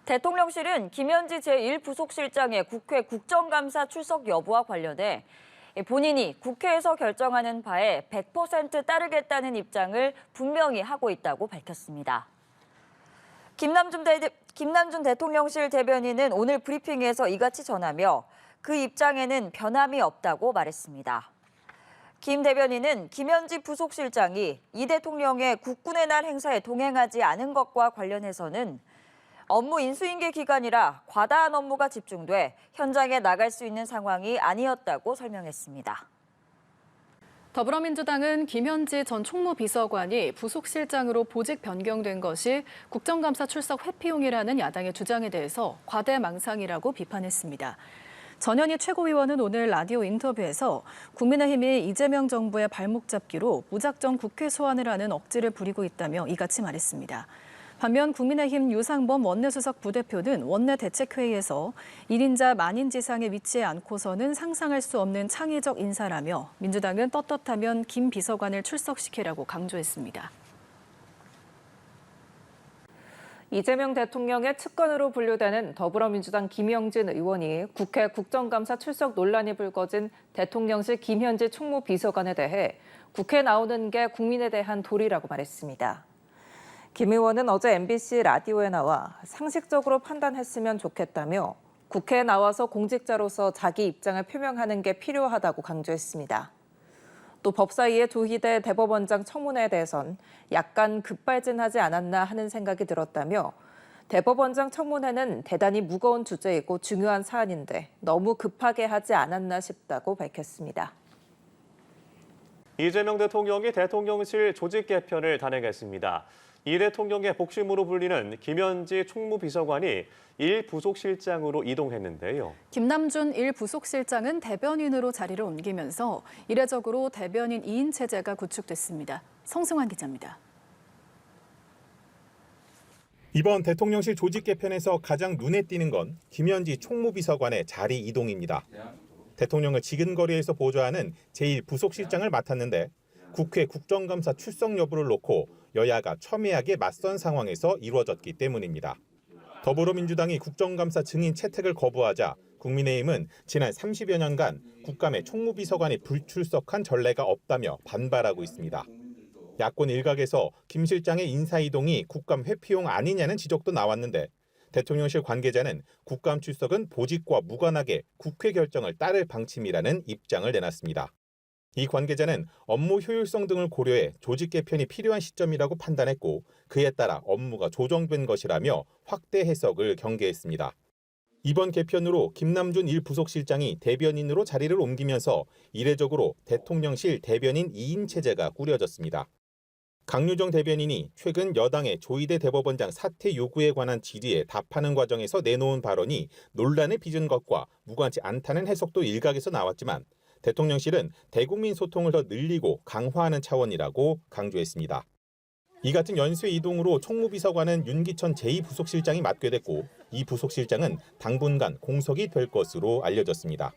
대통령실은 김현지 제1부속실장의 국회 국정감사 출석 여부와 관련해 본인이 국회에서 결정하는 바에 100% 따르겠다는 입장을 분명히 하고 있다고 밝혔습니다. 김남준 대통령실 대변인은 오늘 브리핑에서 이같이 전하며 그 입장에는 변함이 없다고 말했습니다. 김 대변인은 김현지 부속실장이 이 대통령의 국군의 날 행사에 동행하지 않은 것과 관련해서는 업무 인수인계 기간이라 과다한 업무가 집중돼 현장에 나갈 수 있는 상황이 아니었다고 설명했습니다. 더불어민주당은 김현지 전 총무비서관이 부속실장으로 보직 변경된 것이 국정감사 출석 회피용이라는 야당의 주장에 대해서 과대망상이라고 비판했습니다. 전현희 최고위원은 오늘 라디오 인터뷰에서 국민의힘이 이재명 정부의 발목 잡기로 무작정 국회 소환을 하는 억지를 부리고 있다며 이같이 말했습니다. 반면 국민의힘 유상범 원내수석 부대표는 원내 대책회의에서 1인자 만인지상에 위치해 않고서는 상상할 수 없는 창의적 인사라며 민주당은 떳떳하면 김 비서관을 출석시키라고 강조했습니다. 이재명 대통령의 측근으로 분류되는 더불어민주당 김영진 의원이 국회 국정감사 출석 논란이 불거진 대통령실 김현지 총무비서관에 대해 국회에 나오는 게 국민에 대한 도리라고 말했습니다. 김 의원은 어제 MBC 라디오에 나와 상식적으로 판단했으면 좋겠다며 국회에 나와서 공직자로서 자기 입장을 표명하는 게 필요하다고 강조했습니다. 또 법사위의 조희대 대법원장 청문회에 대해선 약간 급발진하지 않았나 하는 생각이 들었다며 대법원장 청문회는 대단히 무거운 주제이고 중요한 사안인데 너무 급하게 하지 않았나 싶다고 밝혔습니다. 이재명 대통령이 대통령실 조직 개편을 단행했습니다. 이 대통령의 복심으로 불리는 김현지 총무비서관이 1부속실장으로 이동했는데요. 김남준 1부속실장은 대변인으로 자리를 옮기면서 이례적으로 대변인 2인 체제가 구축됐습니다. 성승환 기자입니다. 이번 대통령실 조직 개편에서 가장 눈에 띄는 건 김현지 총무비서관의 자리 이동입니다. 대통령을 지근거리에서 보좌하는 제1부속실장을 맡았는데 국회 국정감사 출석 여부를 놓고 여야가 첨예하게 맞선 상황에서 이루어졌기 때문입니다. 더불어민주당이 국정감사 증인 채택을 거부하자 국민의힘은 지난 30여 년간 국감에 총무비서관이 불출석한 전례가 없다며 반발하고 있습니다. 야권 일각에서 김 실장의 인사이동이 국감 회피용 아니냐는 지적도 나왔는데 대통령실 관계자는 국감 출석은 보직과 무관하게 국회 결정을 따를 방침이라는 입장을 내놨습니다. 이 관계자는 업무 효율성 등을 고려해 조직 개편이 필요한 시점이라고 판단했고 그에 따라 업무가 조정된 것이라며 확대 해석을 경계했습니다. 이번 개편으로 김남준 1부속실장이 대변인으로 자리를 옮기면서 이례적으로 대통령실 대변인 2인 체제가 꾸려졌습니다. 강유정 대변인이 최근 여당의 조희대 대법원장 사퇴 요구에 관한 질의에 답하는 과정에서 내놓은 발언이 논란을 빚은 것과 무관치 않다는 해석도 일각에서 나왔지만 대통령실은 대국민 소통을 더 늘리고 강화하는 차원이라고 강조했습니다. 이 같은 연쇄 이동으로 총무비서관은 윤기천 제2부속실장이 맡게 됐고 이 부속실장은 당분간 공석이 될 것으로 알려졌습니다.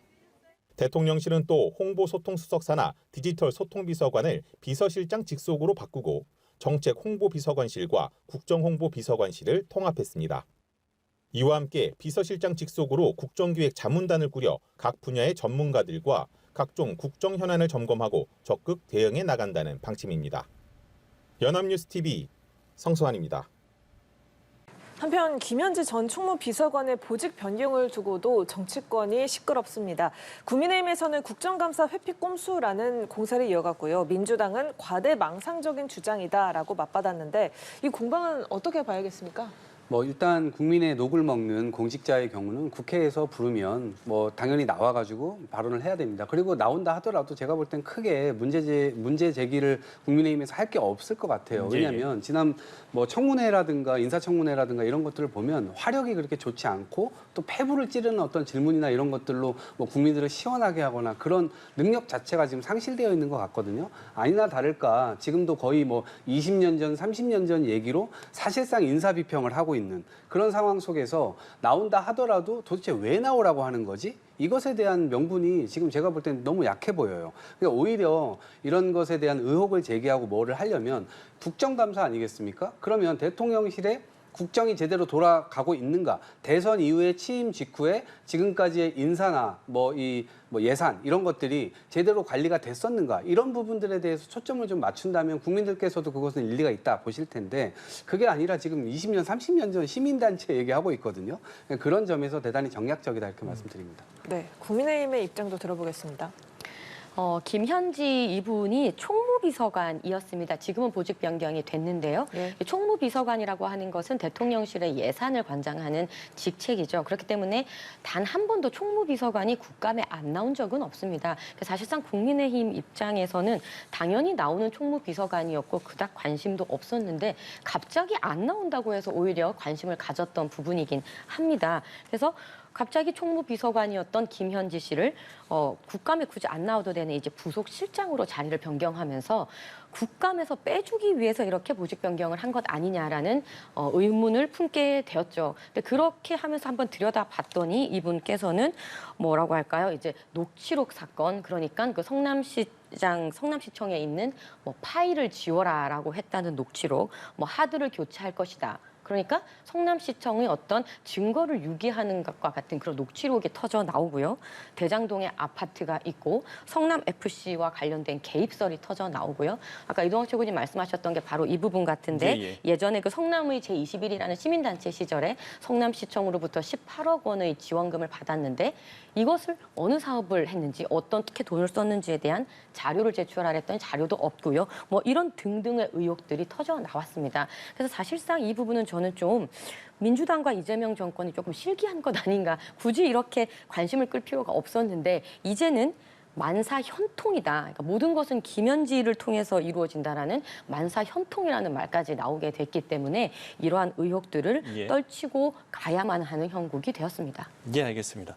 대통령실은 또 홍보소통수석사나 디지털소통비서관을 비서실장 직속으로 바꾸고 정책홍보비서관실과 국정홍보비서관실을 통합했습니다. 이와 함께 비서실장 직속으로 국정기획자문단을 꾸려 각 분야의 전문가들과 각종 국정 현안을 점검하고 적극 대응해 나간다는 방침입니다. 연합뉴스TV 성수환입니다. 한편 김현지 전 총무비서관의 보직 변경을 두고도 정치권이 시끄럽습니다. 국민의힘에서는 국정감사 회피 꼼수라는 공세를 이어갔고요. 민주당은 과대망상적인 주장이다라고 맞받았는데 이 공방은 어떻게 봐야겠습니까? 일단 국민의 녹을 먹는 공직자의 경우는 국회에서 부르면 당연히 나와가지고 발언을 해야 됩니다. 그리고 나온다 하더라도 제가 볼 땐 크게 문제 제기를 국민의힘에서 할 게 없을 것 같아요. 왜냐하면 지난 청문회라든가 인사청문회라든가 이런 것들을 보면 화력이 그렇게 좋지 않고 또 폐부를 찌르는 어떤 질문이나 이런 것들로 국민들을 시원하게 하거나 그런 능력 자체가 지금 상실되어 있는 것 같거든요. 아니나 다를까 지금도 거의 20년 전, 30년 전 얘기로 사실상 인사비평을 하고 있는 그런 상황 속에서 나온다 하더라도 도대체 왜 나오라고 하는 거지? 이것에 대한 명분이 지금 제가 볼 때는 너무 약해 보여요. 그러니까 오히려 이런 것에 대한 의혹을 제기하고 뭐를 하려면 국정감사 아니겠습니까? 그러면 대통령실에 국정이 제대로 돌아가고 있는가? 대선 이후에 취임 직후에 지금까지의 인사나 예산 이런 것들이 제대로 관리가 됐었는가? 이런 부분들에 대해서 초점을 좀 맞춘다면 국민들께서도 그것은 일리가 있다 보실 텐데 그게 아니라 지금 20년, 30년 전 시민단체 얘기하고 있거든요. 그런 점에서 대단히 정략적이다 이렇게 말씀드립니다. 네, 국민의힘의 입장도 들어보겠습니다. 김현지 이분이 총무비서관이었습니다. 지금은 보직 변경이 됐는데요. 네. 총무비서관이라고 하는 것은 대통령실의 예산을 관장하는 직책이죠. 그렇기 때문에 단 한 번도 총무비서관이 국감에 안 나온 적은 없습니다. 사실상 국민의힘 입장에서는 당연히 나오는 총무비서관이었고 그닥 관심도 없었는데 갑자기 안 나온다고 해서 오히려 관심을 가졌던 부분이긴 합니다. 그래서 갑자기 총무비서관이었던 김현지 씨를 국감에 굳이 안 나와도 되는 이제 부속실장으로 자리를 변경하면서 국감에서 빼주기 위해서 이렇게 보직 변경을 한 것 아니냐라는 의문을 품게 되었죠. 근데 그렇게 하면서 한번 들여다봤더니 이분께서는 뭐라고 할까요? 이제 녹취록 사건, 그러니까 그 성남시청에 있는 파일을 지워라라고 했다는 녹취록, 하드를 교체할 것이다. 그러니까 성남시청의 어떤 증거를 유기하는 것과 같은 그런 녹취록이 터져 나오고요. 대장동에 아파트가 있고 성남FC와 관련된 개입설이 터져 나오고요. 아까 이동학 최고님 말씀하셨던 게 바로 이 부분 같은데 예전에 그 성남의 제21이라는 시민단체 시절에 성남시청으로부터 18억 원의 지원금을 받았는데 이것을 어느 사업을 했는지 어떻게 돈을 썼는지에 대한 자료를 제출하라 했더니 자료도 없고요. 이런 등등의 의혹들이 터져 나왔습니다. 그래서 사실상 이 부분은 저는 좀 민주당과 이재명 정권이 조금 실기한 것 아닌가. 굳이 이렇게 관심을 끌 필요가 없었는데 이제는 만사현통이다. 그러니까 모든 것은 김현지를 통해서 이루어진다라는 만사현통이라는 말까지 나오게 됐기 때문에 이러한 의혹들을 떨치고 가야만 하는 형국이 되었습니다. 예, 알겠습니다.